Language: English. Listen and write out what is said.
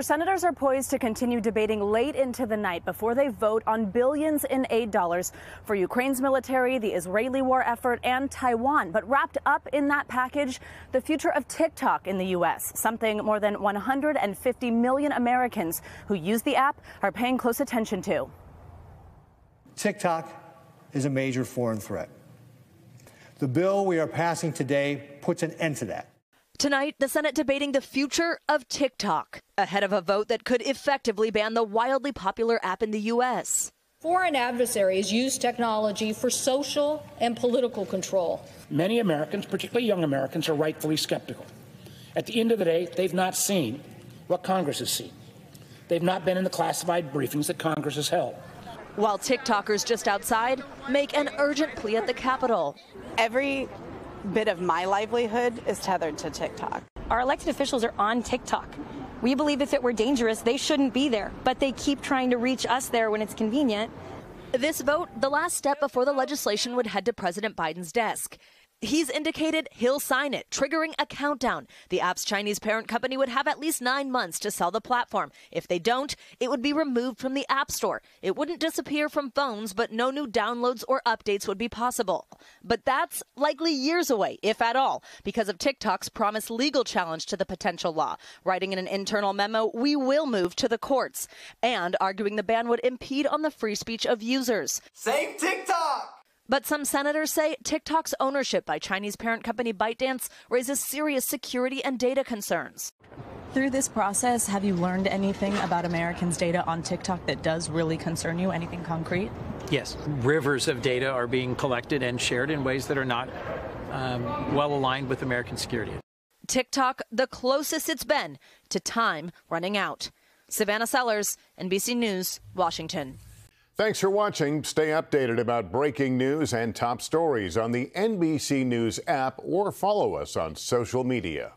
Senators are poised to continue debating late into the night before they vote on billions in aid dollars for Ukraine's military, the Israeli war effort, and Taiwan. But wrapped up in that package, the future of TikTok in the U.S., something more than 150 million Americans who use the app are paying close attention to. TikTok is a major foreign threat. The bill we are passing today puts an end to that. Tonight, the Senate debating the future of TikTok, ahead of a vote that could effectively ban the wildly popular app in the U.S. Foreign adversaries use technology for social and political control. Many Americans, particularly young Americans, are rightfully skeptical. At the end of the day, they've not seen what Congress has seen. They've not been in the classified briefings that Congress has held. While TikTokers just outside make an urgent plea at the Capitol. Every bit of my livelihood is tethered to TikTok. Our elected officials are on TikTok. We believe if it were dangerous, they shouldn't be there, but they keep trying to reach us there when it's convenient. This vote, the last step before the legislation would head to President Biden's desk. He's indicated he'll sign it, triggering a countdown. The app's Chinese parent company would have at least 9 months to sell the platform. If they don't, it would be removed from the App Store. It wouldn't disappear from phones, but no new downloads or updates would be possible. But that's likely years away, if at all, because of TikTok's promised legal challenge to the potential law. Writing in an internal memo, we will move to the courts, and arguing the ban would impede on the free speech of users. Save TikTok! But some senators say TikTok's ownership by Chinese parent company ByteDance raises serious security and data concerns. Through this process, have you learned anything about Americans' data on TikTok that does really concern you? Anything concrete? Yes. Rivers of data are being collected and shared in ways that are not well aligned with American security. TikTok, the closest it's been to time running out. Savannah Sellers, NBC News, Washington. Thanks for watching. Stay updated about breaking news and top stories on the NBC News app or follow us on social media.